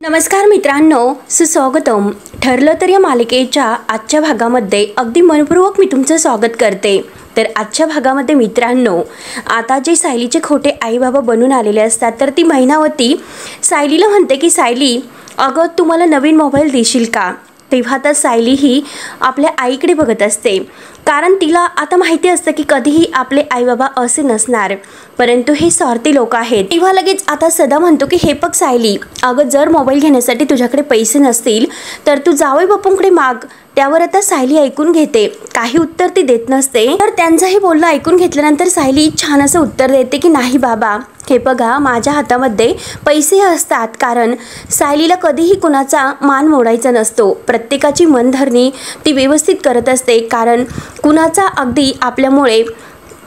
नमस्कार मित्रांनो, सुस्वागतम. ठरलं तर या मालिकेच्या आजच्या भागामध्ये अगदी मनपूर्वक मी तुमचं स्वागत करते. तर आजच्या भागामध्ये मित्रांनो, आता जे सायलीचे खोटे आई बाबा बनून आलेले असतात, तर ती मैनावती सायलीला म्हणते की सायली, अगं तू मला नवीन मोबाईल देशील का? तेव्हा तर सायली ही आपल्या आईकडे बघत असते, कारण तिला आता माहिती असतं की कधीही आपले आई बाबा असे नसणार, परंतु हे स्वार्थी लोक आहेत. तेव्हा लगेच आता सदा म्हणतो की हे बघ सायली, अगं जर मोबाईल घेण्यासाठी तुझ्याकडे पैसे नसतील तर तू जावई बापूंकडे माग. त्यावर आता सायली ऐकून घेते, काही उत्तर ती देत नसते. तर त्यांचं हे बोलणं ऐकून घेतल्यानंतर सायली छान असं उत्तर देते की नाही बाबा, हे बघा माझ्या हातामध्ये पैसे असतात, कारण सायलीला कधीही कुणाचा मान मोडायचा नसतो. प्रत्येकाची मनधरणी ती व्यवस्थित करत असते, कारण कुणाचा अगदी आपल्यामुळे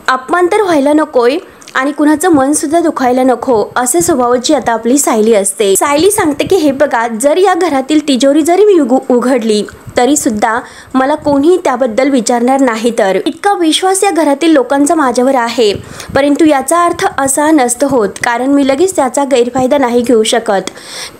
अपमान तर व्हायला नकोय आणि कुणाचं मन सुद्धा दुखायला नको, असे स्वभावाची आता आपली सायली असते. सायली सांगते की हे बघा, जर या घरातील तिजोरी जरी मी उघडली तरी सुद्धा मला कोणीही त्याबद्दल विचारणार नाही. तर इतका विश्वास या घरातील लोकांचा माझ्यावर आहे, परंतु याचा अर्थ असा नसतो होत, कारण मी लगेच त्याचा गैरफायदा नाही घेऊ शकत.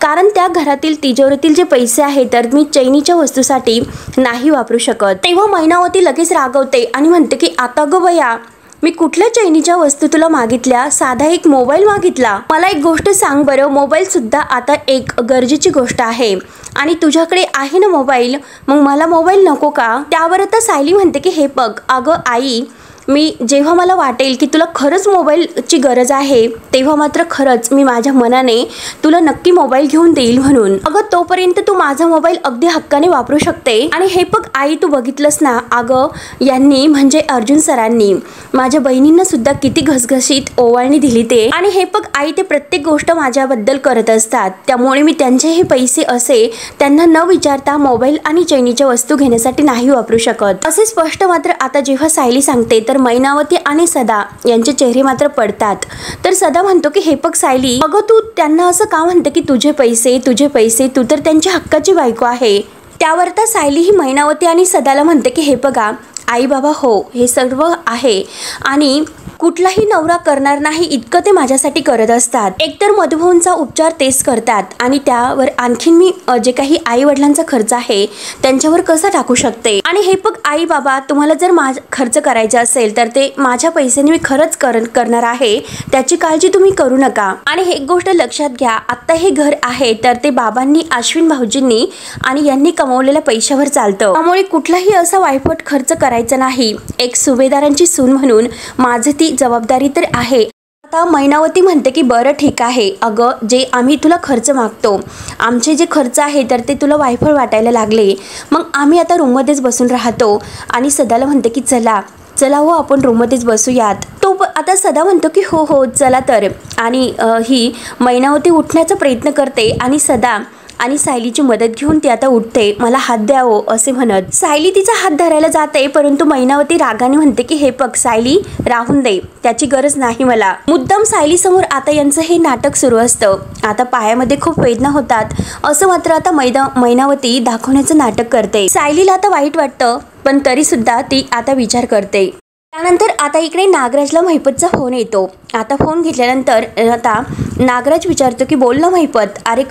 कारण त्या घरातील तिजोरीतील जे पैसे आहेत तर मी चैनीच्या वस्तूसाठी नाही वापरू शकत. तेव्हा मैनावती लगेच रागवते आणि म्हणते की आता गं बया, मी कुठल्या चैनीच्या वस्तू तुला मागितल्या? साधा एक मोबाईल मागितला. मला एक गोष्ट सांग बरं, मोबाईल सुद्धा आता एक गरजेची गोष्ट आहे आणि तुझ्याकडे आहे ना मोबाईल, मग मला मोबाईल नको का? त्यावर आता सायली म्हणते की हे बघ अगं आई, मी जेव्हा मला वाटेल की तुला खरंच मोबाईलची गरज आहे, तेव्हा मात्र खरंच मी माझ्या मनाने तुला नक्की मोबाईल घेऊन देईल. म्हणून अगं तोपर्यंत तू माझा मोबाईल अगदी हक्काने वापरू शकते. आणि हे बघ आई, तू बघितलंस ना, अगं यांनी म्हणजे अर्जुन सरांनी माझ्या बहिणींना सुद्धा किती घसघशीत ओवाळणी दिली ते. आणि हे बघ आई, ते प्रत्येक गोष्ट माझ्याबद्दल करत असतात, त्यामुळे मी त्यांचे हे पैसे असे त्यांना न विचारता मोबाईल आणि चैनीच्या वस्तू घेण्यासाठी नाही वापरू शकत, असे स्पष्ट मात्र आता जेव्हा सायली सांगते तर मैनावती आणि सदा यांचे चेहरे मात्र पडतात. तर सदा म्हणतो की हे बघ सायली, अगं तू त्यांना असं का म्हणते की तुझे पैसे, तू तर त्यांची हक्काची बायको आहे. त्यावर तर सायली ही मैनावती आणि सदाला म्हणते की हे बघा आई बाबा, हो हे सर्व आहे आणि कुठलाही नवरा करणार नाही इतकं ते माझ्यासाठी करत असतात. एकतर मधुभाऊंचा उपचार तेच करतात आणि त्यावर आणखीन मी जे काही आई वडिलांचा खर्च आहे त्यांच्यावर कसा टाकू शकते. आणि हे बघ आई बाबा, तुम्हाला जर खर्च करायचा असेल तर ते माझ्या पैशाने मी खरंच करणार आहे, त्याची काळजी तुम्ही करू नका. आणि एक गोष्ट लक्षात घ्या, आता हे घर आहे तर ते बाबांनी, अश्विन भाऊजींनी आणि यांनी कमवलेल्या पैशावर चालतं, त्यामुळे कुठलाही असा वायफट खर्च करायचा नाही. एक सुभेदारांची सून म्हणून माझं ती जबाबदारी तर आहे. आता मैनावती म्हणते की बरं ठीक आहे, अगं जे आम्ही तुला खर्च मागतो, आमचे जे खर्च आहे तर ते तुला वायफळ वाटायला लागले, मग आम्ही आता रूममध्येच बसून राहतो. आणि सदाला म्हणते की चला हो आपण रूममध्येच बसूयात. तो आता सदा म्हणतो की हो चला तर. आणि ही मैनावती उठण्याचा प्रयत्न करते आणि सदा आणि सायलीची मदत घेऊन ती आता उठते. मला हात द्यावो असे म्हणत सायली तिचा हात धरायला जाते, परंतु मैनावती रागाने म्हणते की हे बघ सायली, राहून दे, त्याची गरज नाही मला. मुद्दाम सायली समोर आता यांचं हे नाटक सुरू असतं. आता पायामध्ये खूप वेदना होतात असं मात्र आता मैनावती दाखवण्याचं नाटक करते. सायलीला आता वाईट वाटतं, पण तरी सुद्धा ती आता विचार करते. त्यानंतर आता इकडे नागराजला महिपतचा फोन येतो. आता फोन घेतल्यानंतर आता नागराज विचारतो की बोल ना महिपत, अरे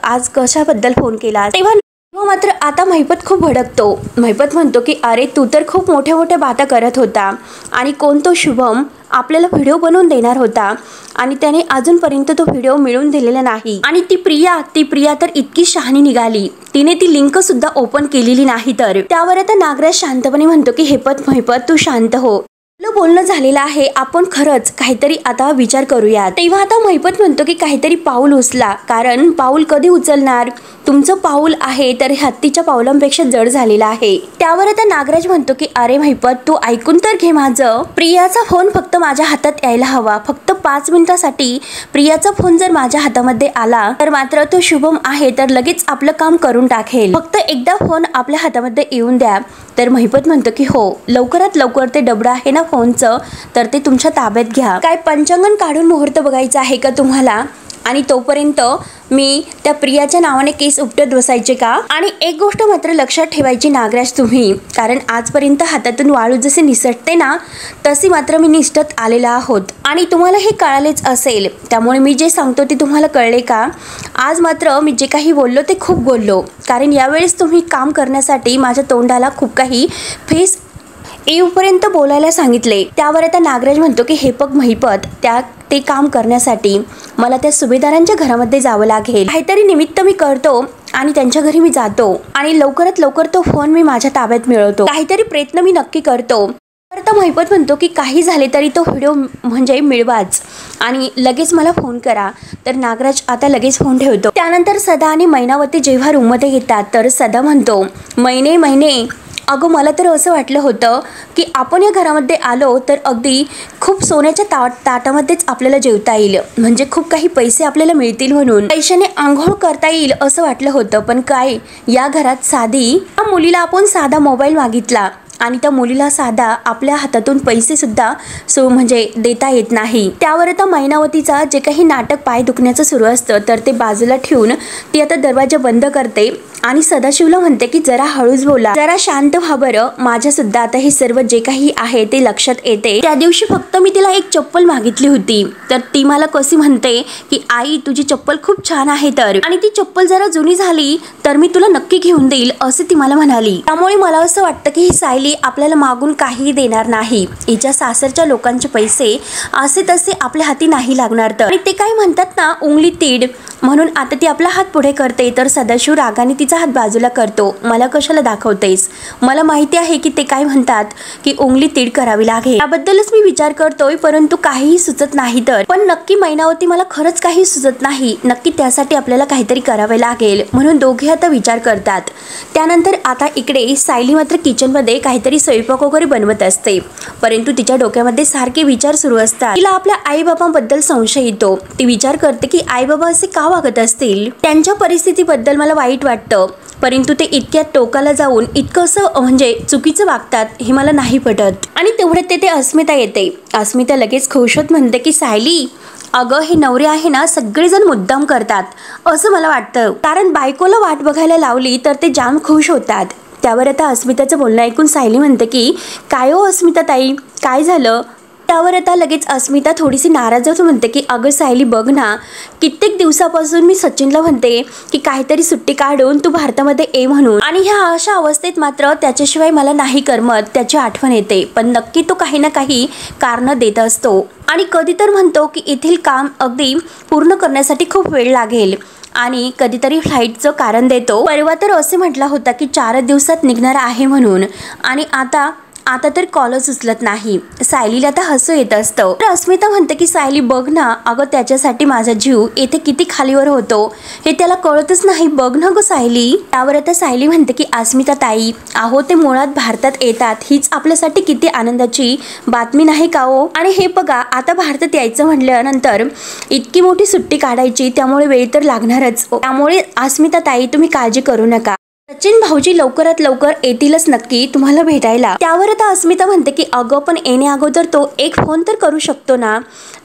आज कशाबद्दल फोन केला? तेव्हा मात्र आता महिपत खूप भडकतो. महिपत म्हणतो की अरे तू तर खूप मोठ्या बाता करत होता आणि कोण तो शुभम आपल्याला व्हिडिओ बनवून देणार होता आणि त्याने अजूनपर्यंत तो व्हिडिओ मिळवून दिलेला नाही. आणि ती प्रिया तर इतकी शहाणी निघाली, तिने ती लिंक सुद्धा ओपन केलेली नाही. तर त्यावर आता नागराज शांतपणे म्हणतो की महिपत तू शांत हो, बोलणं झालेलं आहे, आपण खरंच काहीतरी आता विचार करूयात. तेव्हा आता महिपत म्हणतो की काहीतरी पाऊल उचला, कारण पाऊल कधी उचलणार? तुमचं पाऊल आहे तर हत्तीच्या पावलांपेक्षा जड झालेलं आहे. त्यावर आता नागराज म्हणतो की अरे महिपत तू ऐकून तर घे माझं, प्रियाचा फोन फक्त माझ्या हातात यायला हवा, फक्त 5 मिनिटासाठी प्रियाचा फोन जर माझ्या हातामध्ये आला तर मात्र तो शुभम आहे तर लगेच आपलं काम करून टाकेल, फक्त एकदा फोन आपल्या हातामध्ये येऊन द्या. तर महिपत म्हणतो की हो, लवकरात लवकर ते डबडं आहे ना फोनचं तर ते तुमच्या ताब्यात घ्या. काय पंचांगण काढून मुहूर्त बघायचा आहे का तुम्हाला? आणि तोपर्यंत मी त्या प्रियाच्या नावाने केस उपटत बसायचे का? आणि एक गोष्ट मात्र लक्षात ठेवायची नागराज तुम्ही, कारण आजपर्यंत हातातून वाळू जसे निसटते ना तशी मात्र मी निसटत आलेला आहोत आणि तुम्हाला हे कळालेच असेल, त्यामुळे मी जे सांगतो ते तुम्हाला कळले का? आज मात्र मी जे काही बोललो ते खूप बोललो, कारण यावेळेस तुम्ही काम करण्यासाठी माझ्या तोंडाला खूप काही फेस येऊपर्यंत बोलायला सांगितले। त्यावर आता नागराज म्हणतो की हे बघ महिपत, ते काम करण्यासाठी मला त्या सुभेदारांच्या घरामध्ये जावं लागेल, काहीतरी निमित्त मी करतो आणि त्यांच्या घरी मी जातो आणि लवकरात लवकर तो फोन मी माझ्या ताब्यात मिळवतो, काहीतरी प्रयत्न मी नक्की करतो। तर आता महिपत म्हणतो की काही झाले तरी तो व्हिडिओ म्हणजे मिळवाच आणि लगेच मला फोन करा। तर नागराज आता लगेच फोन ठेवतो। त्यानंतर सदा आणि मैनावती जेव्हा रूममध्ये येतात तर सदा म्हणतो, मैने अगं मला तर असं वाटलं होतं की आपण या घरामध्ये आलो तर अगदी खूप सोन्याच्या ताटामध्येच आपल्याला जेवता येईल, म्हणजे खूप काही पैसे आपल्याला मिळतील, म्हणून पैशाने आंघोळ करता येईल असं वाटलं होतं। पण काय, या घरात साधी मुलीला आपण साधा मोबाईल मागितला आणि त्या मुलीला साधा आपल्या हातातून पैसे सुद्धा म्हणजे देता येत नाही। त्यावर आता मैनावतीचा जे काही नाटक पाय दुखण्याचं सुरू असतं तर ते बाजूला ठेवून ती आता दरवाजा बंद करते आणि सदाशिवला म्हणते की जरा हळूच बोला, जरा शांत व्हा बरं, माझ्या सुद्धा आता हे सर्व जे काही आहे ते लक्षात येते। त्या दिवशी फक्त मी तिला एक चप्पल मागितली होती तर ती मला कशी म्हणते की आई तुझी चप्पल खूप छान आहे तर, आणि ती चप्पल जरा जुनी झाली तर मी तुला नक्की घेऊन देईल असे ती मला म्हणाली। त्यामुळे मला असं वाटतं की ही सायली आपल्याला मागून काहीही देणार नाही, हिच्या सासरच्या लोकांचे पैसे असे तसे आपल्या हाती नाही लागणार तर, आणि ते काय म्हणतात ना उंगली तीड, म्हणून आता ती आपला हात पुढे करते तर सदाशिव रागाने तिचा हात बाजूला करतो। मला कशाला दाखवतेस, मला माहिती आहे की ते काय म्हणतात की उंगली तीड करावी लागेल, त्याबद्दलच मी विचार करतोय, परंतु काहीही सुचत नाही तर, पण नक्की मैनावती मला खरंच काही सुचत नाही, नक्की त्यासाठी आपल्याला काहीतरी करावे लागेल, म्हणून दोघे आता विचार करतात। त्यानंतर आता इकडे सायली मात्र किचनमध्ये काहीतरी स्वयंपाक वगैरे बनवत असते, परंतु तिच्या डोक्यामध्ये सारखे विचार सुरू असतात। तिला आपल्या आई बाबांबद्दल संशय येतो, ती विचार करते की आई बाबा असे का वागत असतील, त्यांच्या परिस्थितीबद्दल मला वाईट वाटतं, परंतु ते इतक्या टोकाला जाऊन इतकं असं म्हणजे चुकीचं वागतात हे मला नाही पटत। आणि तेवढ्यात तेथे अस्मिता येते। अस्मिता लगेच खुश होत म्हणते की सायली अगं हे नवरे आहे ना सगळेजण मुद्दाम करतात असं मला वाटतं, कारण बायकोला वाट बघायला लावली तर ते जाम खुश होतात। त्यावर आता अस्मिताचं बोलणं ऐकून सायली म्हणते की काय हो अस्मिता ताई, काय झालं? त्यावर आता लगेच अस्मिता थोडीशी नाराज होऊन म्हणते की अगं सायली बघ ना, कित्येक दिवसापासून मी सचिनला म्हणते की काहीतरी सुट्टी काढून तू भारतामध्ये ये म्हणून, आणि ह्या अशा अवस्थेत मात्र त्याच्याशिवाय मला नाही करमत, त्याची आठवण येते, पण नक्की तो काही ना काही कारण देत असतो आणि कधी तर म्हणतो की येथील काम अगदी पूर्ण करण्यासाठी खूप वेळ लागेल आणि कधीतरी फ्लाईटचं कारण देतो। परवा तर असे म्हटला होता की 4 दिवसात निघणार आहे म्हणून, आणि आता तर कॉलच उचलत नाही। सायलीला आता हसू येत असतं। तर अस्मिता म्हणते की सायली बघ ना, अगं त्याच्यासाठी माझा जीव येथे किती खालीवर होतो हे त्याला कळतच नाही, बघ ना गं सायली। त्यावर आता सायली म्हणते की अस्मिता ताई अहो ते मुळात भारतात येतात हीच आपल्यासाठी किती आनंदाची बातमी नाही का हो, आणि हे बघा आता भारतात यायचं म्हटल्यानंतर इतकी मोठी सुट्टी काढायची, त्यामुळे वेळ तर लागणारच, त्यामुळे अस्मिता ताई तुम्ही काळजी करू नका, सचिन भाऊजी लवकरात लवकर येतीलच नक्की तुम्हाला भेटायला। त्यावर आता अस्मिता म्हणते की अगं पण येण्या अगोदर तो एक फोन तर करू शकतो ना,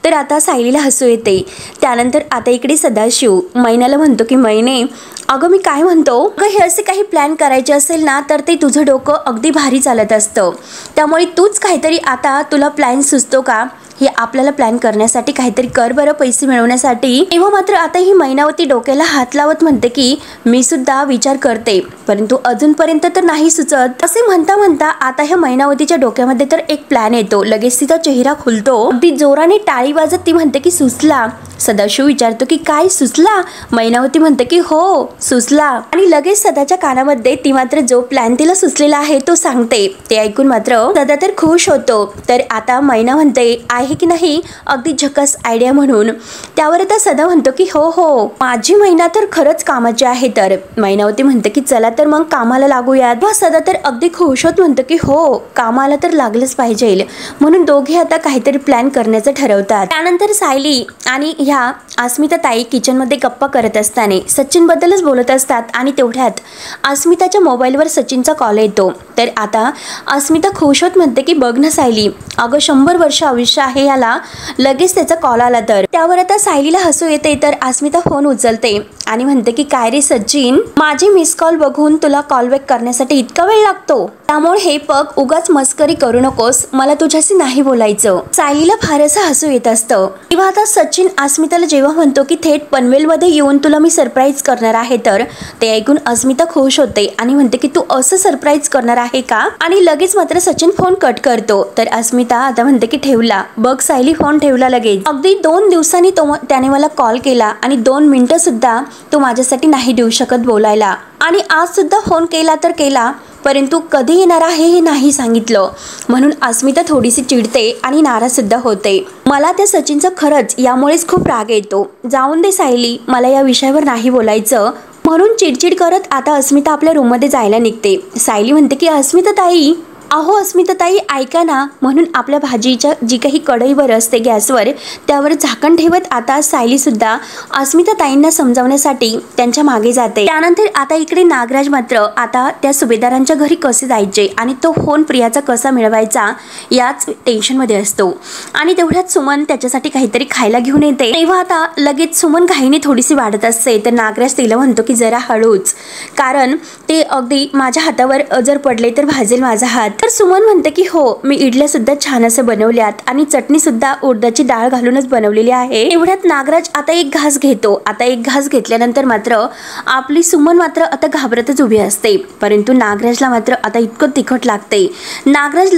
तर आता सायलीला हसू येते। त्यानंतर आता इकडे सदाशिव मैनाला म्हणतो की मैने अगं मी काय म्हणतो, अगं हे असे काही प्लॅन करायचे असेल ना तर ते तुझं डोकं अगदी भारी चालत असतं, त्यामुळे तूच काहीतरी आता तुला प्लॅन सुचतो का, हे आपल्याला प्लॅन करण्यासाठी काहीतरी कर बरं पैसे मिळवण्यासाठी। तेव्हा मात्र आता ही मैनावती डोक्याला हात लावत म्हणते की मी सुद्धा विचार करते, परंतु अजूनपर्यंत तर नाही सुचत, असे म्हणता म्हणता आता ह्या मैनावतीच्या डोक्यामध्ये तर एक प्लॅन येतो। लगेच तिचा चेहरा खुलतो, अगदी जोराने टाळी वाजत ती म्हणते की सुचला। सदाशिव विचारतो की काय सुचला, मैनावती म्हणते की हो सुचला, आणि लगेच सदाच्या कानामध्ये ती मात्र जो प्लॅन तिला सुचलेला आहे तो सांगते। ते ऐकून मात्र सदा तर खुश होतो। तर आता मैना म्हणते आहे की नाही अगदी झकास आयडिया म्हणून। त्यावर आता सदा म्हणतो की हो माझी मैना तर खरंच कामाची आहे। तर मैनावती म्हणते की चला तर मग कामाला लागूयात, व सदा तर अगदी खुश होत म्हणतो की हो कामाला तर लागलंच पाहिजे, म्हणून दोघे आता काहीतरी प्लॅन करण्याचं ठरवतात। त्यानंतर सायली आणि ह्या अस्मिता ताई किचनमध्ये गप्पा करत असताना सचिन बद्दलच बोलत असतात, आणि तेवढ्यात अस्मिताच्या मोबाईलवर सचिनचा कॉल येतो। तर आता अस्मिता खुश होत म्हणते की बघ ना सायली, अगं 100 वर्ष आयुष्य आहे आहे याला लगेच त्याचा कॉल आला तर त्यावर आता सायलीला हसू येते तर अस्मिता फोन उचलते आणि म्हणते की काय रे सचिन, माझी मिस कॉल बघून तुला कॉल बॅक करण्यासाठी इतका वेळ लागतो, त्यामुळे हे बघ उगाच मस्करी करू नकोस, मला तुझ्याशी नाही बोलायचं. सायलीला फारच हसू येत असतं. तेव्हा आता सचिन अस्मिताला जेव्हा म्हणतो की थेट पनवेलमध्ये येऊन तुला मी सरप्राईज करणार आहे तर ते ऐकून अस्मिता खुश होते आणि म्हणते की तू असं सरप्राईज करणार आहे का, आणि लगेच मात्र सचिन फोन कट करतो. तर अस्मिता आता म्हणते की ठेवला बघ सायली, फोन ठेवला लगेच. अगदी 2 दिवसांनी त्याने मला कॉल केला आणि 2 मिनिटं सुद्धा तो माझ्यासाठी नाही देऊ शकत बोलायला, आणि आज सुद्धा फोन केला तर केला परंतु कधी येणार आहे हे नाही सांगितलं, म्हणून अस्मिता थोडीशी चिडते आणि नाराज सुद्धा होते. मला त्या सचिनचं खरंच यामुळेच खूप राग येतो. जाऊन दे सायली, मला या विषयावर नाही बोलायचं, म्हणून चिडचिड करत आता अस्मिता आपल्या रूममध्ये जायला निघते. सायली म्हणते की अस्मिता ताई, अहो अस्मिता ताई ऐका ना, म्हणून आपल्या भाजीच्या जी काही कढईवर असते गॅसवर त्यावर झाकण ठेवत आता सायली सुद्धा अस्मिता ताईंना समजावण्यासाठी त्यांच्या मागे जाते. त्यानंतर आता इकडे नागराज मात्र आता त्या सुभेदारांच्या घरी कसे जायचे आणि तो फोन प्रियाचा कसा मिळवायचा याच टेन्शनमध्ये असतो. आणि तेवढ्यात सुमन त्याच्यासाठी काहीतरी खायला घेऊन येते. तेव्हा आता लगेच सुमन घाईने थोडीशी वाढत असते तर नागराज तिला म्हणतो की जरा हळूच, कारण ते अगदी माझ्या हातावर जर पडले तर भाजेल माझा हात. तर सुमन म्हणते की हो, मी इडल्या सुद्धा छान असं बनवल्यात आणि चटणी सुद्धा उडदाची डाळ घालूनच बनवलेली आहे. एवढ्यात नागराज आता एक घास घेतो. आता एक घास घेतल्यानंतर मात्र आपली सुमन मात्र आता घाबरतच उभी असते, परंतु नागराजला मात्र आता इतकं तिखट लागते. नागराज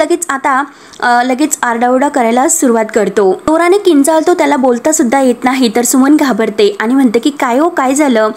लगेच आरडाओरडा करायला सुरुवात करतो. जोराने किंचाळतो, त्याला बोलता सुद्धा येत नाही. तर सुमन घाबरते आणि म्हणते की काय हो, काय झालं.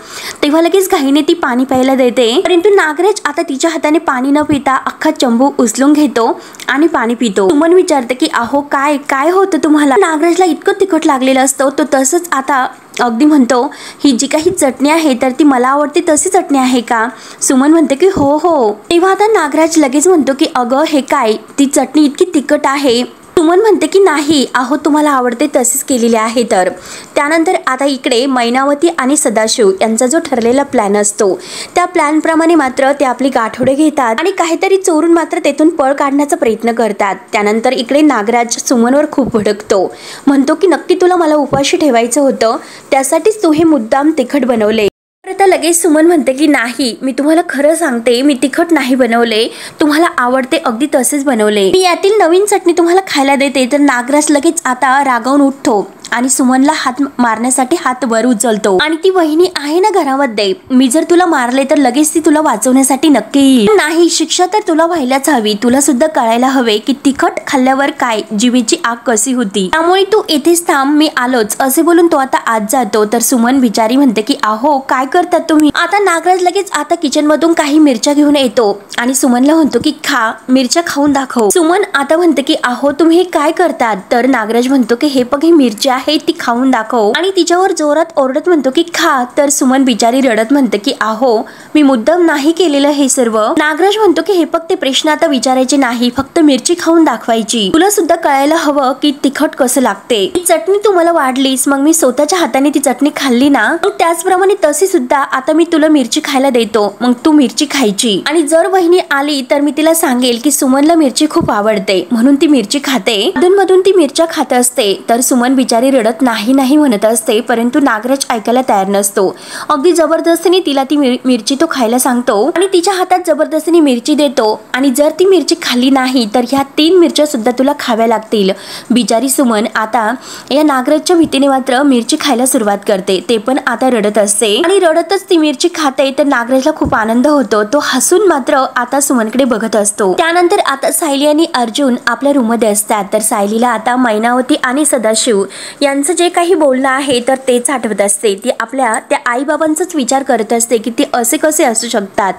तेव्हा लगेच घाईने ती पाणी प्यायला देते, परंतु नागराज आता तिच्या हाताने पाणी न पिता अख्खा चंबू उचलून घेतो आणि पाणी पितो. सुमन विचारते की अहो काय काय होतं तुम्हाला. नागराजला इतकं तिखट लागलेलं असतं. तो तसंच आता अगदी म्हणतो ही जी काही चटणी आहे तर ती मला आवडते तशी चटणी आहे का. सुमन म्हणते की हो हो. तेव्हा आता नागराज लगेच म्हणतो की अगं हे काय, ती चटणी इतकी तिखट आहे. सुमन म्हणते की नाही, अहो तुम्हाला आवडते तसेच केलेले आहे. तर त्यानंतर आता इकडे मैनावती आणि सदाशिव यांचा जो ठरलेला प्लॅन असतो त्या प्लॅनप्रमाणे मात्र ते आपली गाठोडे घेतात आणि काहीतरी चोरून मात्र तेथून पळ काढण्याचा प्रयत्न करतात. त्यानंतर इकडे नागराज सुमनवर खूप भडकतो, म्हणतो की नक्की तुला मला उपाशी ठेवायचं होतं, त्यासाठीच तू हे मुद्दाम तिखट बनवले. आता लगेच सुमन म्हणते की नाही, मी तुम्हाला खरं सांगते, मी तिखट नाही बनवले, तुम्हाला आवडते अगदी तसेच बनवले. मी यातील नवीन चटणी तुम्हाला खायला देते. तर नागराज लगेच आता रागावून उठतो आणि सुमनला हात मारण्यासाठी हात वर उचलतो आणि ती वहिनी आहे ना घरामध्ये, मी जर तुला मारले तर लगेच ती तुला वाचवण्यासाठी नक्की येईल. नाही, शिक्षा तर तुला व्हायलाच हवी. तुला सुद्धा कळायला हवे की तिखट खाल्ल्यावर काय जिभेची आग कशी होती, त्यामुळे तू इथेच थांब, मी आलोच, असे बोलून तो आता आत जातो. तर सुमन बिचारी म्हणते की अहो काय करतात तुम्ही. आता नागराज लगेच आता किचन मधून काही मिरच्या घेऊन येतो आणि सुमनला म्हणतो की खा, मिरच्या खाऊन दाखव. सुमन आता म्हणते की अहो तुम्ही हे काय करतात. तर नागराज म्हणतो की हे बघ, ही मिरच्या आहे, ती खाऊन दाखव, आणि तिच्यावर जोरात ओरडत म्हणतो की खा. तर सुमन बिचारी रडत म्हणते की अहो मी मुद्दाम नाही केलेलं हे सर्व. नागराज म्हणतो की हे बघ, ते प्रश्न आता विचारायचे नाही, फक्त मिरची खाऊन दाखवायची. तुला सुद्धा कळायला हवं की तिखट कसं लागते. चटणी तू मला वाढलीस, मग मी स्वतःच्या हाताने ती चटणी खाल्ली ना, त्याचप्रमाणे तशी सुद्धा आता मी तुला मिरची खायला देतो, मग तू मिरची खायची. आणि जर वहिनी आली तर मी तिला सांगेल की सुमनला मिरची खूप आवडते म्हणून ती मिरची खाते. अधूनमधून ती मिरच्या खात असते. तर सुमन बिचारी रडत नाही नाही म्हणत असते, परंतु नागराज ऐकायला तयार नसतो. अगदी जबरदस्तीने तिला ती मिरची तो खायला सांगतो आणि तिच्या हातात जबरदस्तीने मिरची देतो, आणि जर ती मिरची खाल्ली नाही तर ह्या 3 मिरच्या सुद्धा तुला खाव्या लागतील. बिचारी सुमन आता या नागराजच्या भीतीने मात्र मिरची खायला सुरुवात करते. ते पण आता रडत असते आणि रडतच ती मिरची खाते. तर नागराजला खूप आनंद होतो. तो हसून मात्र आता सुमनकडे बघत असतो. त्यानंतर आता सायली आणि अर्जुन आपल्या रूम मध्ये असतात. तर सायलीला आता मैनावती आणि सदाशिव यांचं जे काही बोलणं आहे तर तेच आठवत असते. ती आपल्या त्या आई बाबांचाच विचार करत असते की ते असे कसे असू शकतात,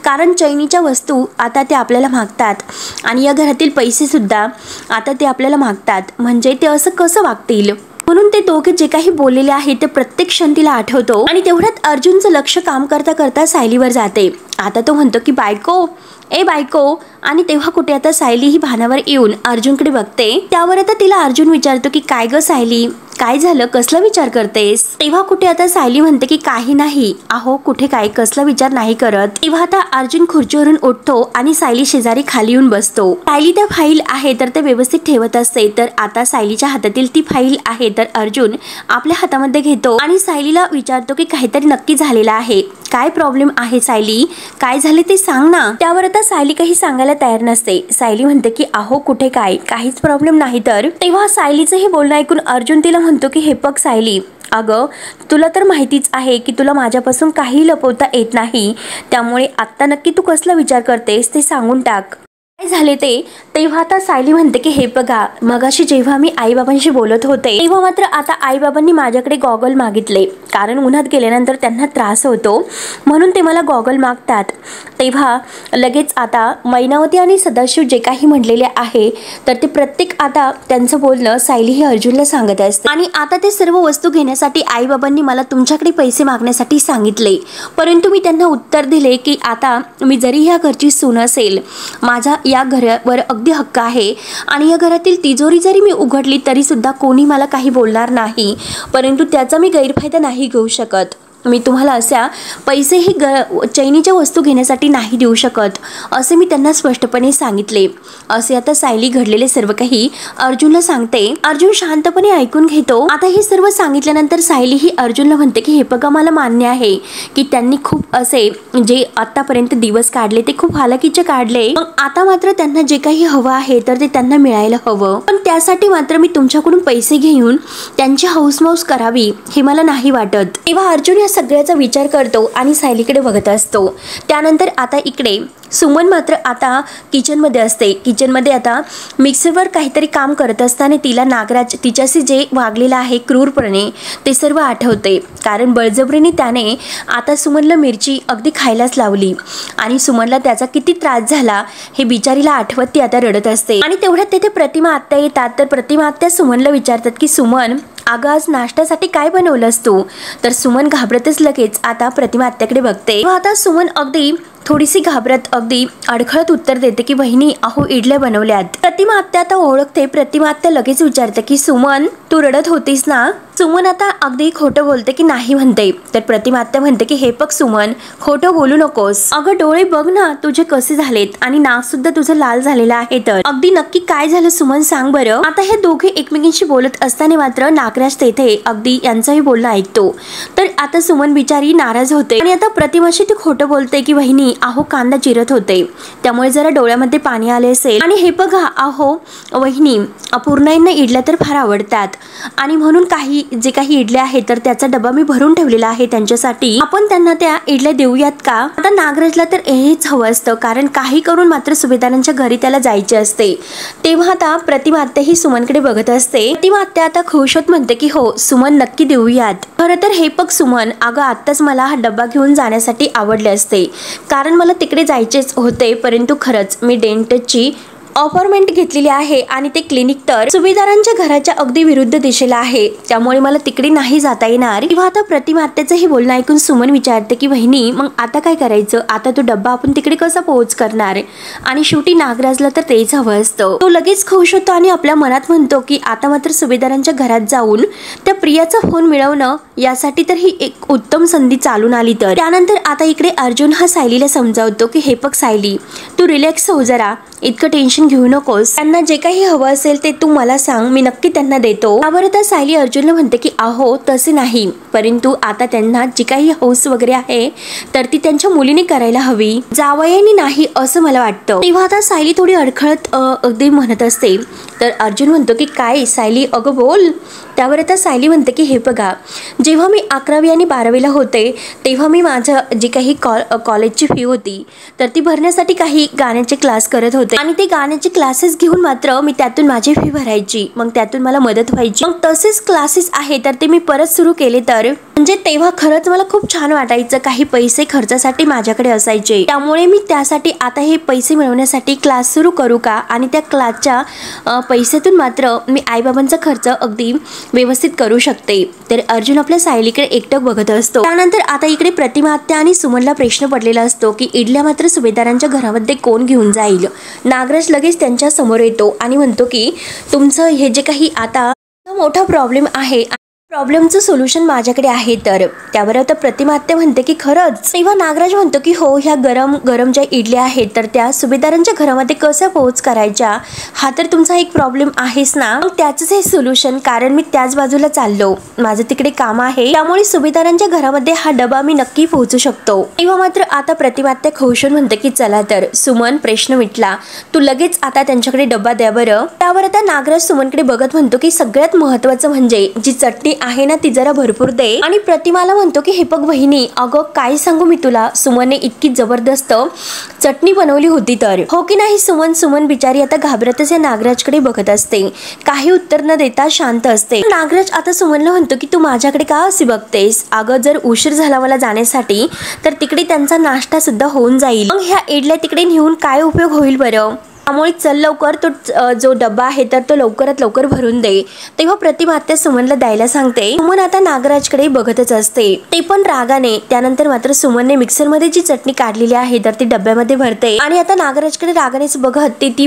कारण चैनीच्या वस्तू आता ते आपल्याला मागतात आणि या घरातील पैसे सुद्धा आता ते आपल्याला मागतात, म्हणजे ते असं कसं वागतील. म्हणून ते दोघे जे काही बोललेले आहे ते प्रत्येक क्षण तिला आठवतो. आणि तेवढ्यात अर्जुनचं लक्ष काम करता करता सायलीवर जाते. आता तो म्हणतो की बायको, ए बायको, आणि तेव्हा कुठे आता सायली ही भानावर येऊन अर्जुनकडे बघते. त्यावर आता तिला अर्जुन विचारतो की काय ग सायली, काय झालं, कसला विचार करतेस? तेव्हा कुठे आता सायली म्हणते की काही नाही, अहो कुठे काय, कसला विचार नाही करत. तेव्हा आता अर्जुन खुर्चीवरून उठतो आणि सायली शेजारी खाली येऊन बसतो. सायली त्या फाईल आहे तर ते व्यवस्थित ठेवत असते. तर आता सायलीच्या हातातील ती फाईल आहे तर अर्जुन आपल्या हातामध्ये घेतो आणि सायलीला विचारतो की काहीतरी नक्की झालेलं आहे, काय प्रॉब्लेम आहे सायली, काय झाले ते सांग ना. त्यावर आता सायली काही सांगायला तयार नसते. सायली म्हणते की अहो कुठे काय, काहीच प्रॉब्लेम नाही. तर तेव्हा सायलीचं हे बोलणं ऐकून अर्जुन तिला म्हणतो की हे बघ सायली, अगं तुला तर माहितीच आहे की तुला माझ्यापासून काही लपवता येत नाही, त्यामुळे आत्ता नक्की तू कसला विचार करतेस ते सांगून टाक, काय झाले ते. तेव्हा आता सायली म्हणते की हे बघा, मगाशी जेव्हा मी आईबाबांशी बोलत होते तेव्हा मात्र आता आईबाबांनी माझ्याकडे गॉगल मागितले, कारण उन्हात गेल्यानंतर त्यांना त्रास होतो म्हणून ते मला गॉगल मागतात. तेव्हा लगेच आता मैनावती आणि सदाशिव जे काही म्हटलेले आहे तर ते प्रत्येक आता त्यांचं बोलणं सायली हे अर्जुनला सांगत असते. आणि आता ते सर्व वस्तू घेण्यासाठी आईबाबांनी मला तुमच्याकडे पैसे मागण्यासाठी सांगितले, परंतु मी त्यांना उत्तर दिले की आता मी जरी ह्या घरची सून असेल, माझा या घरावर अगदी हक्क आहे आणि या घरातील तिजोरी जरी मी उघडली तरी सुद्धा कोणी मला काही बोलणार नाही, परंतु त्याचा मी गैरफायदा नाही घेऊ शकत. मी तुम्हाला अशा पैसेही चैनीच्या वस्तू घेण्यासाठी नाही देऊ शकत, असे मी त्यांना स्पष्टपणे सांगितले. असे आता सायली घडलेले सर्व काही अर्जुनला सांगते. अर्जुन शांतपणे ऐकून घेतो. आता हे सर्व सांगितल्यानंतर सायली ही अर्जुनला म्हणते की हे बघा, मला मान्य आहे की त्यांनी खूप असे जे आतापर्यंत दिवस काढले ते खूप हालाकीचे काढले, पण आता मात्र त्यांना जे काही हवं आहे तर ते त्यांना मिळायला हवं, पण त्यासाठी मात्र मी तुमच्याकडून पैसे घेऊन त्यांची हौसमौस करावी हे मला नाही वाटत. तेव्हा अर्जुन सगळ्याचा विचार करतो आणि सायलीकडे बघत असतो. त्यानंतर आता इकडे सुमन मात्र आता किचनमध्ये असते. किचनमध्ये आता मिक्सरवर काहीतरी काम करत असताना तिला नागराज तिच्याशी जे वागलेलं आहे क्रूरपणे ते सर्व आठवते, कारण बळजबरीने त्याने आता सुमनला मिरची अगदी खायलाच लावली आणि सुमनला त्याचा किती त्रास झाला हे बिचारीला आठवत ती आता रडत असते. आणि तेवढ्यात तेथे प्रतिमा आत्या येतात. तर प्रतिमा आत्या सुमनला विचारतात की सुमन, अगं आज नाश्त्यासाठी काय बनवलंस तू? तर सुमन घाबरतच लगेच आता प्रतिमा आत्याकडे बघते. आता सुमन अगदी थोडीशी घाबरत अगदी अडखळत उत्तर देते की वहिनी, अहो इडल्या बनवल्यात. प्रतिमा आत्या आता ओळखते. प्रतिमा आत्या लगेच विचारते की सुमन, तू रडत होतीस ना? सुमन आता अगदी खोटं बोलते की नाही म्हणते. तर प्रतिमा आत्या म्हणते की हे बघ सुमन, खोटं बोलू नकोस. अगं डोळे बघ ना तुझे कसे झालेत आणि नाक सुद्धा तुझं लाल झालेलं आहे. तर अगदी नक्की काय झालं सुमन, सांग बरं. आता हे दोघे एकमेकींशी बोलत असताना मात्र नागराज तेथे अगदी यांचंही बोलणं ऐकतो. तर आता सुमन बिचारी नाराज होते आणि आता प्रतिमाशी ती खोटं बोलते की वहिनी, अहो कांदा चिरत होते त्यामुळे जरा डोळ्यामध्ये पाणी आले असेल, आणि हे बघा अहो वहिनी, अपूर्णाईंना इडल्या तर फार आवडतात आणि म्हणून जे काही इडल्या आहेत तर त्याचा डबा मी भरून ठेवलेला आहे त्यांच्यासाठी, आपण त्यांना त्या इडल्या देऊयात का? आता नागराजला तर हेच हवं असतं, कारण काही करून मात्र सुभेदारांच्या घरी त्याला जायचे असते. तेव्हा आता प्रतिमा आत्या ही सुमनकडे बघत असते. प्रतिमा आत्या आता खुश होत म्हणते की हो सुमन, नक्की देऊयात. खरं तर हे बघ सुमन, अगं आत्ताच मला हा डब्बा घेऊन जाण्यासाठी आवडले असते, कारण मला तिकडे जायचेच होते, परंतु खरंच मी डेंटिस्टची अपॉइंटमेंट घेतलेली आहे आणि ते क्लिनिक तर सुभेदारांच्या घराच्या अगदी विरुद्ध दिशेला आहे, त्यामुळे मला तिकडे नाही जाता येणार. तेव्हा आता प्रतिमा आत्याचं हे बोलणं ऐकून सुमन विचारते की वहिनी, मग आता काय करायचं? आता तो डब्बा आपण तिकडे कसा पोहोच करणार? आणि शेवटी नागराजला तर तेच हवं असतं. तो लगेच खुश होतो आणि आपल्या मनात म्हणतो की आता मात्र सुभेदारांच्या घरात जाऊन त्या प्रियाचा फोन मिळवणं यासाठी तर ही एक उत्तम संधी चालून आली. तर त्यानंतर आता इकडे अर्जुन हा सायलीला समजावतो की हे बघ सायली, तू रिलॅक्स हो जरा, इतकं टेन्शन घेऊ नकोस. त्यांना जे काही हवं असेल ते तू मला सांग, मी नक्की त्यांना देतो. त्यावर आता सायली अर्जुनला म्हणते की अहो तसे नाही, परंतु आता त्यांना जी काही हौस वगैरे आहे तर ती त्यांच्या मुलीने करायला हवी, जावयाने नाही असं मला वाटतं. तेव्हा आता सायली थोडी अडखळत अगदी म्हणत असते. तर अर्जुन म्हणतो की काय सायली, अगं बोल. त्यावर आता सायली म्हणते की हे बघा, जेव्हा मी 11वी आणि 12वीला होते तेव्हा मी माझं जी काही कॉलेजची फी होती तर ती भरण्यासाठी काही गाण्याचे क्लास करत होते आणि ते गाण्याचे क्लासेस घेऊन मात्र मी त्यातून माझी फी भरायची, मग त्यातून मला मदत व्हायची. मग तसेच क्लासेस आहे तर ते मी परत सुरू केले, तर म्हणजे तेव्हा खरंच मला खूप छान वाटायचं. काही पैसे खर्चासाठी माझ्याकडे असायचे, त्यामुळे मी त्यासाठी आता हे पैसे मिळवण्यासाठी क्लास सुरू करू का, आणि त्या क्लासच्या पैशातून मात्र मी आईबाबांचा खर्च अगदी व्यवस्थित करू शकते. तर अर्जुन आपल्या सायलीकडे एकटक बघत असतो. त्यानंतर आता इकडे प्रतिमा आत्या आणि सुमनला प्रश्न पडलेला असतो की इडल्या मात्र सुभेदारांच्या घरामध्ये कोण घेऊन जाईल. नागराज लगेच त्यांच्या समोर येतो आणि म्हणतो की तुमचं हे जे काही आता मोठा प्रॉब्लेम आहे, प्रॉब्लेमचं सोल्युशन माझ्याकडे आहे. तर त्यावर आता प्रतिमा आत्या म्हणते की खरंच. तेव्हा नागराज म्हणतो की हो, ह्या गरम गरम ज्या इडल्या आहेत तर त्या सुभेदारांच्या घरामध्ये कसं पोहोच करायच्या, हा तर तुमचा एक प्रॉब्लेम आहेच ना. मग त्याचंच हे सोल्युशन, कारण मी त्याच बाजूला चाललो, माझं तिकडे काम आहे, त्यामुळे सुभेदारांच्या घरामध्ये हा डबा मी नक्की पोहोचू शकतो. तेव्हा मात्र आता प्रतिमा आत्या खुश होऊन म्हणते की चला तर सुमन, प्रश्न मिटला, तू लगेच आता त्यांच्याकडे डबा द्या बरं. त्यावर आता नागराज सुमनकडे बघत म्हणतो की सगळ्यात महत्वाचं म्हणजे जी चटणी आहे ना ती जरा भरपूर दे. आणि प्रतिमाला म्हणतो की हे बघ बहिणी, अगं काय सांगू मी तुला, सुमनने इतकी जबरदस्त चटणी बनवली होती तर, हो की नाही सुमन. सुमन बिचारी आता घाबरतच या नागराजकडे बघत असते, काही उत्तर न देता शांत असते. नागराज आता सुमनला म्हणतो की तू माझ्याकडे का अशी बघतेस, अगं जर उशीर झाला मला जाण्यासाठी तर तिकडे त्यांचा नाश्ता सुद्धा होऊन जाईल, मग ह्या इडल्या तिकडे नेऊन काय उपयोग होईल बरं. त्यामुळे चल लवकर, तो जो डब्बा आहे तर तो लवकरात लवकर भरून दे. तेव्हा प्रतिमा आत्या सुमनला द्यायला सांगते. सुमन आता नागराजकडे बघतच असते, ते पण रागाने. त्यानंतर मात्र सुमनने मिक्सरमध्ये जी चटणी काढलेली आहे तर ती डब्यामध्ये भरते आणि आता नागराजकडे रागानेच बघत ती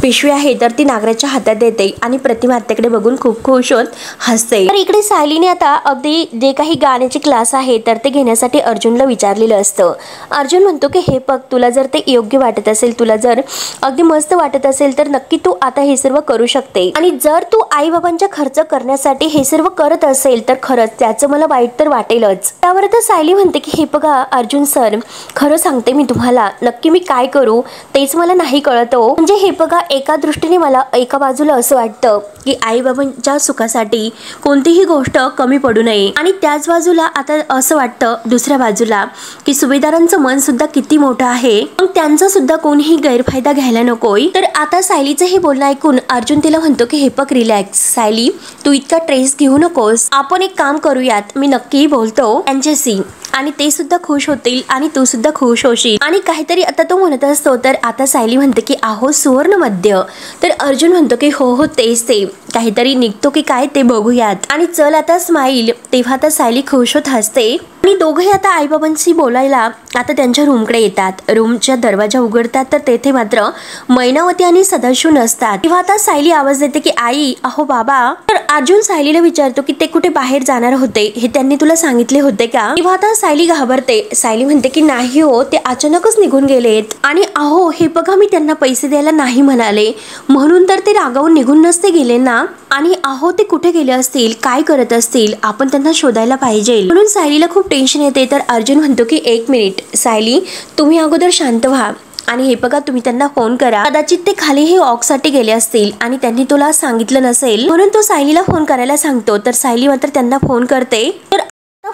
पिशवी आहे तर ती नागराजच्या हातात देते आणि प्रतिमा आत्याकडे बघून खूप खुश होत हसते. तर इकडे सायलीने आता अगदी जे काही गाण्याचे क्लास आहे तर ते घेण्यासाठी अर्जुनला विचारलेलं असतं. अर्जुन म्हणतो की हे बघ, तुला जर ते योग्य वाटत असेल, तुला जर अगदी मस्त वाटत असेल तर नक्की तू आता हे सर्व करू शकते. आणि जर तू आई बाबांच्या खर्च करण्यासाठी हे सर्व करत असेल तर खरंच त्याचं मला वाईट तर वाटेलच. त्यावर तर सायली म्हणते की हे बघा अर्जुन सर, खरं सांगते मी तुम्हाला, नक्की मी काय करू तेच मला नाही कळत हो. म्हणजे हे बघा, एका दृष्टीने मला एका बाजूला असं वाटतं की आई बाबांच्या सुखासाठी कोणतीही गोष्ट कमी पडू नये, आणि त्याच बाजूला आता असं वाटतं दुसऱ्या बाजूला की सुभेदारांचं मन सुद्धा किती मोठं आहे, मग त्यांचा सुद्धा कोणीही गैरफायदा घ्यायला नको. तर आता सायलीचं हे बोलणं ऐकून अर्जुन तिला म्हणतो की हे बघ रिलॅक्स सायली, तू इतका ट्रेस घेऊ नकोस, आपण एक काम करूयात, मी नक्की बोलतो त्यांच्याशी आणि ते सुद्धा खुश होतील आणि तू सुद्धा खुश होशील. आणि काहीतरी आता तो म्हणत असतो तर आता सायली म्हणते की आहो सुवर्ण मध्य. तर अर्जुन म्हणतो की हो हो तेच ते, काहीतरी निघतो की काय ते बघूयात, आणि चल आता स्माईल. तेव्हा आता सायली खुश होत हसते आणि दोघंही आता आईबाबांशी बोलायला आता त्यांच्या रूमकडे येतात. रूमच्या दरवाजा उघडतात तर तेथे मात्र मैनावती आणि सदाशिव नसतात. तेव्हा आता सायली आवाज देते की आई, अहो बाबा. तर अर्जुन सायलीला विचारतो की ते कुठे बाहेर जाणार होते, हे त्यांनी तुला सांगितले होते का. तेव्हा आता सायली घाबरते. सायली म्हणते की नाही हो, ते अचानकच निघून गेलेत, आणि अहो हे बघा, मी त्यांना पैसे द्यायला नाही म्हणाले म्हणून तर ते रागावून निघून नसते गेले ना, आणि अहो ते कुठे गेले असतील, काय करत असतील, आपण त्यांना शोधायला पाहिजे. म्हणून सायलीला खूप टेन्शन येते. तर अर्जुन म्हणतो की एक मिनिट सायली, तुम्ही अगोदर शांत व्हा आणि हे बघा तुम्ही त्यांना फोन करा, कदाचित ते खाली हे ऑक्ससाठी गेले असतील आणि त्यांनी तुला सांगितलं नसेल, म्हणून तो सायलीला फोन करायला सांगतो. तर सायली मात्र त्यांना फोन करते. तर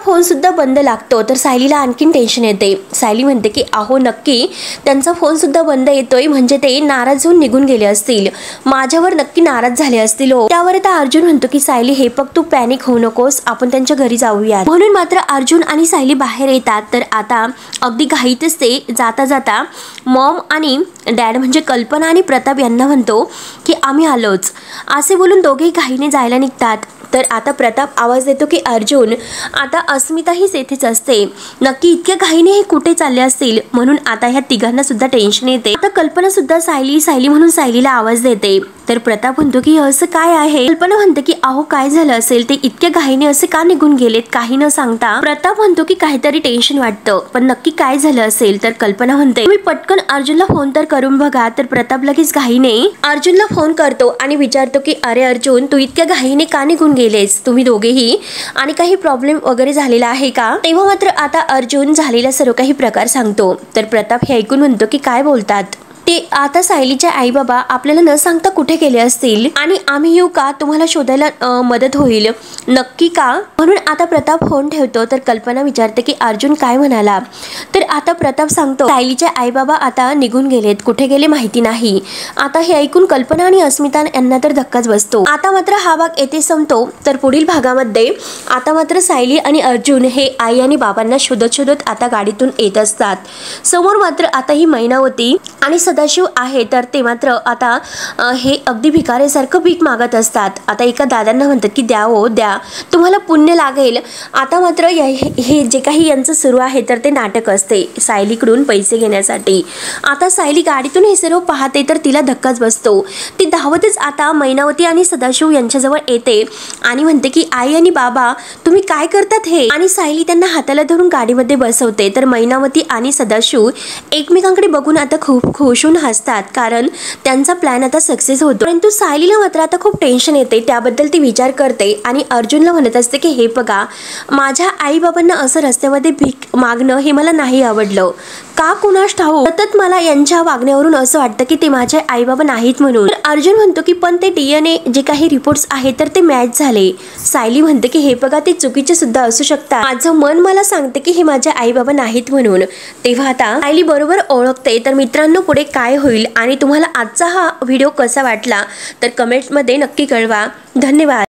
फोन सुद्धा बंद लागतो. तर सायलीला आणखीन टेन्शन येते. सायली म्हणते की अहो नक्की त्यांचा फोन सुद्धा बंद येतोय, म्हणजे ते नाराज होऊन निघून गेले असतील, माझ्यावर नक्की नाराज झाले असतील हो. त्यावर आता अर्जुन म्हणतो की सायली हे बघ, तू पॅनिक होऊ नकोस, आपण त्यांच्या घरी जाऊया. म्हणून मात्र अर्जुन आणि सायली बाहेर येतात. तर आता अगदी घाईतच ते जाता जाता मॉम आणि डॅड म्हणजे कल्पना आणि प्रताप यांना म्हणतो की आम्ही आलोच, असे बोलून दोघेही घाईने जायला निघतात. तर आता प्रताप आवाज देतो की अर्जुन, आता अस्मिता हीच येथेच असते, नक्की इतक्या घाईने हे कुठे चालले असतील. म्हणून आता ह्या तिघांना सुद्धा टेन्शन येते. आता कल्पना सुद्धा सायली सायली म्हणून सायलीला आवाज देते. तर प्रताप म्हणतो की असं काय आहे. कल्पना म्हणते की अहो काय झालं असेल, ते इतक्या घाईने असे का निघून गेलेत काही न सांगता. प्रताप म्हणतो की काहीतरी टेन्शन वाटतं, पण नक्की काय झालं असेल. तर कल्पना म्हणते तुम्ही पटकन अर्जुनला फोन तर करून बघा. तर प्रताप लगेच घाईने अर्जुनला फोन करतो आणि विचारतो की अरे अर्जुन, तू इतक्या घाईने का निघून गेलेस तुम्ही दोघेही, आणि काही प्रॉब्लेम वगैरे झालेला आहे का. तेव्हा मात्र आता अर्जुन झालेला सर्व काही प्रकार सांगतो. तर प्रताप हे ऐकून म्हणतो की काय बोलतात ते, आता सायलीचे आई बाबा आपल्याला न सांगता कुठे गेले असतील, आणि आम्ही येऊ का, तुम्हाला शोधायला मदत होईल नक्की का. म्हणून आता प्रताप फोन ठेवतो. तर कल्पना विचारते की अर्जुन काय म्हणाला. तर आता प्रताप सांगतो सायलीचे आई बाबा आता निघून गेलेत, कुठे गेले माहिती नाही. आता हे ऐकून कल्पना आणि अस्मिता यांना तर धक्काच बसतो. आता मात्र हा भाग येथे संपतो. तर पुढील भागामध्ये आता मात्र सायली आणि अर्जुन हे आई आणि बाबांना शोधत शोधत आता गाडीतून येत असतात. समोर मात्र आता ही मैनावती आणि सदाशिव आहे. तर ते मात्र आता हे अगदी भिकाऱ्यासारखं भीक मागत असतात. आता एका दादांना म्हणतात की द्या हो द्या, तुम्हाला पुण्य लागेल. आता मात्र हे जे काही यांचं सुरू आहे तर ते नाटक असतं. असते सायलीकडून पैसे घेण्यासाठी। आता सायली गाडीतून हे सर्व पाहते तर तिला धक्काच बसतो। ती धावतच आता मैनावती आणि सदाशिव यांच्याजवळ येते आणि म्हणते की आई आणि बाबा तुम्ही काय करतात हे, आणि सायली त्यांना हाताला धरून गाडीमध्ये बसवते। तर मैनावती आणि सदाशिव एकमेकांकडे बघून आता खूप खुश होऊन हसतात, कारण त्यांचा प्लॅन आता सक्सेस होतो। परंतु सायलीला मात्र आता खूप टेन्शन येते, त्याबद्दल ती विचार करते आणि अर्जुनला म्हणत असते की हे बघा, माझ्या आई बाबांना असं रस्त्यामध्ये भीक मागणं हे मला नाही आवडलं, का कुणास ठाऊक सतत मला यांच्या वागण्यावरून असं वाटतं की ते माझे आई बाबा नाहीत म्हणून। अर्जुन म्हणतो की पण ते DNA जे काही रिपोर्ट्स आहेत तर ते मॅच झाले। सायली म्हणते की हे बघा, ते चुकीचे सुद्धा असू शकतात, माझं मन मला सांगते की हे माझे आई बाबा नाहीत म्हणून। तेव्हा आता सायली बरोबर ओळखते। तर मित्रांनो, पुढे काय होईल आणि तुम्हाला आजचा हा व्हिडिओ कसा वाटला तर कमेंटमध्ये नक्की कळवा। धन्यवाद।